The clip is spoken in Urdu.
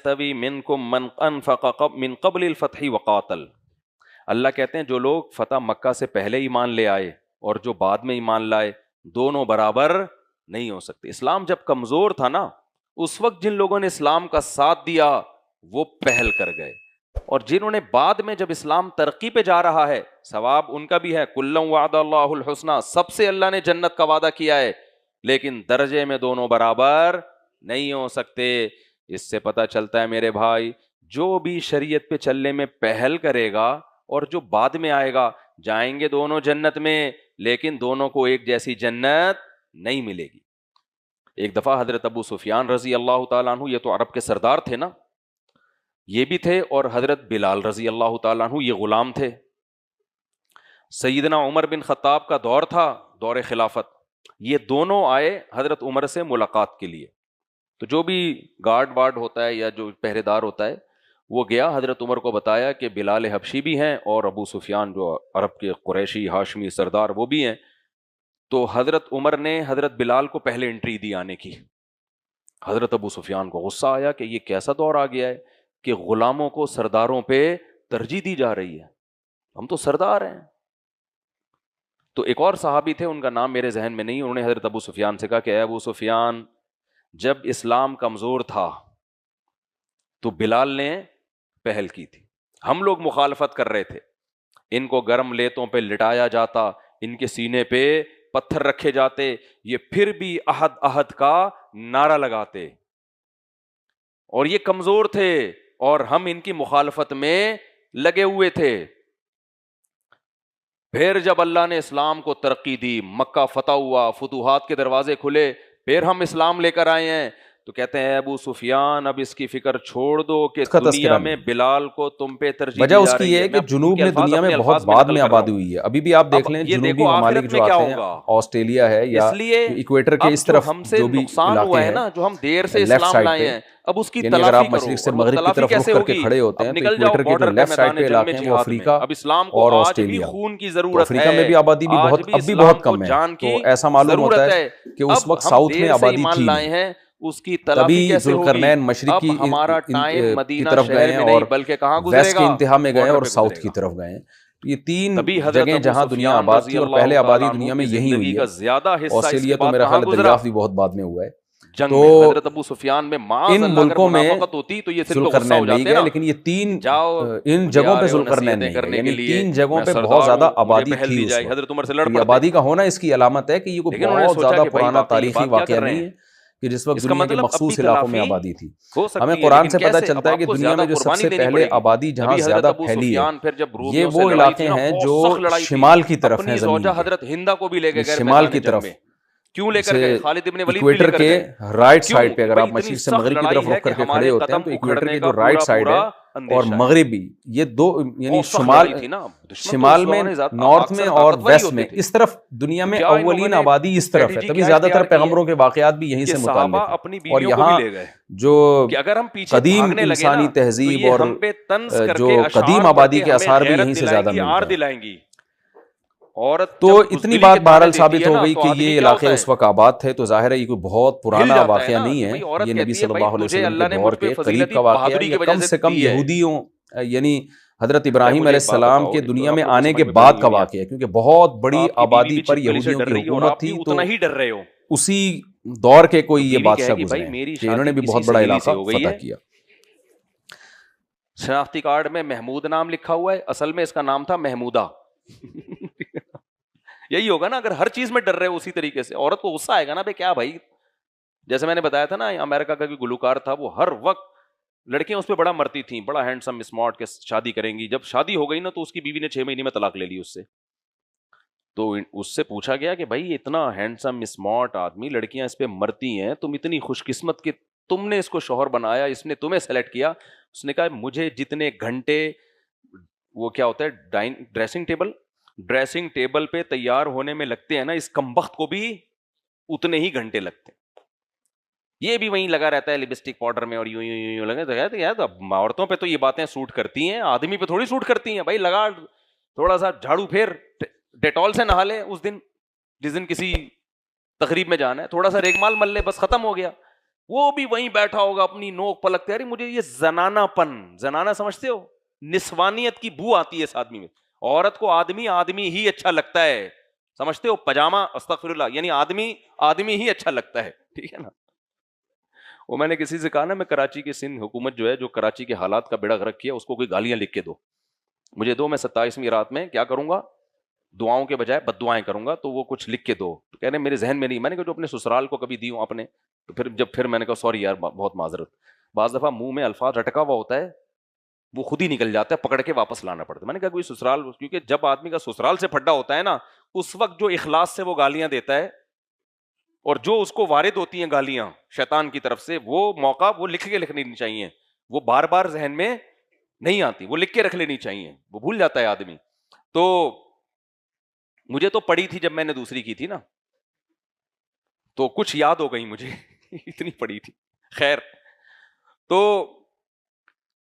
یستوی منکم من انفق من قبل الفتح وقاتل. اللہ کہتے ہیں جو لوگ فتح مکہ سے پہلے ایمان لے آئے اور جو بعد میں ایمان لائے دونوں برابر نہیں ہو سکتے. اسلام جب کمزور تھا نا اس وقت جن لوگوں نے اسلام کا ساتھ دیا وہ پہل کر گئے, اور جنہوں نے بعد میں جب اسلام ترقی پہ جا رہا ہے ثواب ان کا بھی ہے. کلا وعد اللہ الحسنی, سب سے اللہ نے جنت کا وعدہ کیا ہے, لیکن درجے میں دونوں برابر نہیں ہو سکتے. اس سے پتہ چلتا ہے میرے بھائی جو بھی شریعت پہ چلنے میں پہل کرے گا اور جو بعد میں آئے گا جائیں گے دونوں جنت میں, لیکن دونوں کو ایک جیسی جنت نہیں ملے گی. ایک دفعہ حضرت ابو سفیان رضی اللہ تعالیٰ عنہ, یہ تو عرب کے سردار تھے نا, یہ بھی تھے, اور حضرت بلال رضی اللہ تعالیٰ عنہ یہ غلام تھے. سیدنا عمر بن خطاب کا دور تھا, دور خلافت, یہ دونوں آئے حضرت عمر سے ملاقات کے لیے. تو جو بھی گارڈ وارڈ ہوتا ہے یا جو پہرے دار ہوتا ہے وہ گیا حضرت عمر کو بتایا کہ بلال حبشی بھی ہیں اور ابو سفیان جو عرب کے قریشی ہاشمی سردار وہ بھی ہیں. تو حضرت عمر نے حضرت بلال کو پہلے انٹری دی آنے کی. حضرت ابو سفیان کو غصہ آیا کہ یہ کیسا دور آ گیا ہے کہ غلاموں کو سرداروں پہ ترجیح دی جا رہی ہے, ہم تو سردار ہیں. تو ایک اور صحابی تھے, ان کا نام میرے ذہن میں نہیں, انہوں نے حضرت ابو سفیان سے کہا کہ اے ابو سفیان جب اسلام کمزور تھا تو بلال نے پہل کی تھی, ہم لوگ مخالفت کر رہے تھے, ان کو گرم لیتوں پہ لٹایا جاتا, ان کے سینے پہ پتھر رکھے جاتے, یہ پھر بھی احد احد کا نعرہ لگاتے, اور یہ کمزور تھے اور ہم ان کی مخالفت میں لگے ہوئے تھے. پھر جب اللہ نے اسلام کو ترقی دی, مکہ فتح ہوا, فتوحات کے دروازے کھلے, پھر ہم اسلام لے کر آئے ہیں. تو کہتے ہیں ابو سفیان اب اس کی فکر چھوڑ دو کہ دنیا میں بلال کو تم پہ ترجیح وجہ اس کی یہ ہے کہ جنوب میں دنیا میں بہت بعد میں آبادی ہوئی ہے. ابھی بھی آپ دیکھ لیں جنوبی ممالک جو آتے ہیں, آسٹریلیا ہے یا ایکویٹر کے اس طرف جو بھی علاقے ہیں, جو ہم دیر سے اسلام لائے ہیں, اب اس کی اگر آپ مشرق سے مغرب کی طرف رخ کر کے کھڑے ہوتے ہیں تو ایکویٹر کے جو لیفٹ سائڈ پہ علاقے ہیں وہ افریقہ اور آسٹریلیا. افریقہ میں بھی آبادی بھی بہت اب بھی بہت کم ہے, تو ایسا معلوم ہوتا ہے کہ اس وقت ساؤتھ میں آبادی تھی, اس کی تبھی ذوالقرنین مشرق کی طرف گئے ہیں اور ویسٹ کے انتہا میں گئے اور ساؤتھ کی طرف گئے ہیں. یہ تین جگہیں جہاں دنیا آباد تھی, اور پہلے آبادی دنیا میں یہی ہوئی ہے. آسٹریلیا تو میرا خیال ہے دریافت بھی بہت بعد میں ہوا ہے. تو حضرت ابو سفیان میں ان ملکوں میں ذوالقرنین نہیں گئے, لیکن یہ تین ان جگہوں پہ ذوالقرنین نہیں گئے, یعنی تین جگہوں پہ بہت زیادہ آبادی تھی. حضرت عمر سے لڑ پڑی آبادی کا ہونا اس کی علامت ہے کہ یہ کوئی بہت زیادہ پرانا تاریخی واقعہ نہیں ہے کہ جس وقت دنیا کے مخصوص علاقوں میں آبادی تھی. ہمیں قرآن سے پتہ چلتا ہے کہ دنیا میں جو سب سے پہلے آبادی جہاں زیادہ پھیلی ہے یہ وہ علاقے ہیں جو شمال کی طرف ہیں, زمین حضرت ہندا کو بھی لے گئے شمال کی طرف. کیوں لے کر گئے؟ خالد ابن ولید ایکویٹر کے رائٹ سائڈ پہ, اگر آپ مشرق سے مغرب کی طرف رخ کر کے کھڑے ہوتے ہیں تو ایکویٹر کے جو رائٹ سائڈ ہے اور مغربی, یہ دو یعنی شمال میں, نارتھ میں اور ویسٹ میں, اس طرف دنیا میں اولین آبادی اس طرف ہے. تبھی زیادہ تر پیغمبروں کے واقعات بھی یہیں سے متعلق ہیں, اور یہاں جو قدیم انسانی تہذیب اور جو قدیم آبادی کے آثار بھی یہیں سے زیادہ ملتے ہیں. تو اتنی بات بہرحال ثابت ہو گئی کہ یہ علاقے اس وقت آباد تھے, تو ظاہر ہے یہ کوئی بہت پرانا واقعہ نہیں ہے, یہ نبی صلی اللہ علیہ وسلم کے دور کے قریب کا واقعہ ہے. یہ کم سے کم یہودیوں یعنی حضرت ابراہیم علیہ السلام کے دنیا میں آنے کے بعد کا واقعہ ہے, کیونکہ بہت بڑی آبادی پر یہودیوں کی حکومت تھی. تو اسی دور کے کوئی یہ بادشاہ گزرے کہ انہوں نے بھی بہت بڑا علاقہ فتح کیا. شناختی کارڈ میں محمود نام لکھا ہوا ہے, اصل میں اس کا نام تھا محمودہ. یہی ہوگا نا, اگر ہر چیز میں ڈر رہے ہو اسی طریقے سے عورت کو غصہ آئے گا نا, بھائی کیا بھائی, جیسے میں نے بتایا تھا نا امریکہ کا بھی گلوکار تھا, وہ ہر وقت لڑکیاں اس پہ بڑا مرتی تھیں, بڑا ہینڈسم اسمارٹ کے شادی کریں گی. جب شادی ہو گئی نا تو اس کی بیوی نے 6 مہینے میں طلاق لے لی اس سے. تو اس سے پوچھا گیا کہ بھائی اتنا ہینڈسم اسمارٹ آدمی, لڑکیاں اس پہ مرتی ہیں, تم اتنی خوش قسمت کہ تم نے اس کو شوہر بنایا, اس نے تمہیں سلیکٹ کیا. اس نے کہا مجھے جتنے گھنٹے, وہ کیا ہوتا ہے ڈریسنگ ٹیبل پہ تیار ہونے میں لگتے ہیں نا, اس کمبخت کو بھی اتنے ہی گھنٹے لگتے ہیں. یہ بھی وہیں لگا رہتا ہے لپسٹک پاؤڈر میں اور یوں لگے. تو یار عورتوں پہ تو یہ باتیں سوٹ کرتی ہیں, آدمی پہ تھوڑی سوٹ کرتی ہیں. بھائی لگا تھوڑا سا جھاڑو پھیر, ڈیٹول سے نہا لے اس دن جس دن کسی تقریب میں جانا ہے, تھوڑا سا ریگمال مل لے, بس ختم ہو گیا. وہ بھی وہیں بیٹھا ہوگا اپنی نوک پلکتے. ارے مجھے یہ زنانہ پن, زنانہ سمجھتے ہو, نسوانیت کی بو آتی ہے اس آدمی میں. عورت کو آدمی ہی اچھا لگتا ہے, سمجھتے ہو, پجامہ, استغفر اللہ, یعنی آدمی ہی اچھا لگتا ہے, ٹھیک ہے نا. وہ میں نے کسی سے کہا نا, میں کراچی کی سندھ حکومت جو ہے, جو کراچی کے حالات کا بیڑا غرق کیا, اس کو کوئی گالیاں لکھ کے دو مجھے دو, میں 27ویں رات میں کیا کروں گا, دعاؤں کے بجائے بد دعائیں کروں گا, تو وہ کچھ لکھ کے دو. کہہ رہے میرے ذہن میں نہیں. میں نے کہا جو اپنے سسرال کو کبھی دی ہوں اپنے, تو پھر میں نے کہا سوری یار, بہت معذرت. بعض دفعہ منہ میں الفاظ رٹکا ہوا ہوتا ہے, وہ خود ہی نکل جاتا ہے, پکڑ کے واپس لانا پڑتا ہے. میں نے کہا کوئی سسرال, کیونکہ جب آدمی کا سسرال سے پھڈا ہوتا ہے نا, اس وقت جو اخلاص سے وہ گالیاں دیتا ہے, اور جو اس کو وارد ہوتی ہیں گالیاں شیطان کی طرف سے, وہ موقع وہ لکھ کے لکھنی چاہیے, وہ بار بار ذہن میں نہیں آتی, وہ لکھ کے رکھ لینی چاہیے, وہ بھول جاتا ہے آدمی. تو مجھے تو پڑی تھی جب میں نے دوسری کی تھی نا, تو کچھ یاد ہو گئی مجھے اتنی پڑی تھی. خیر, تو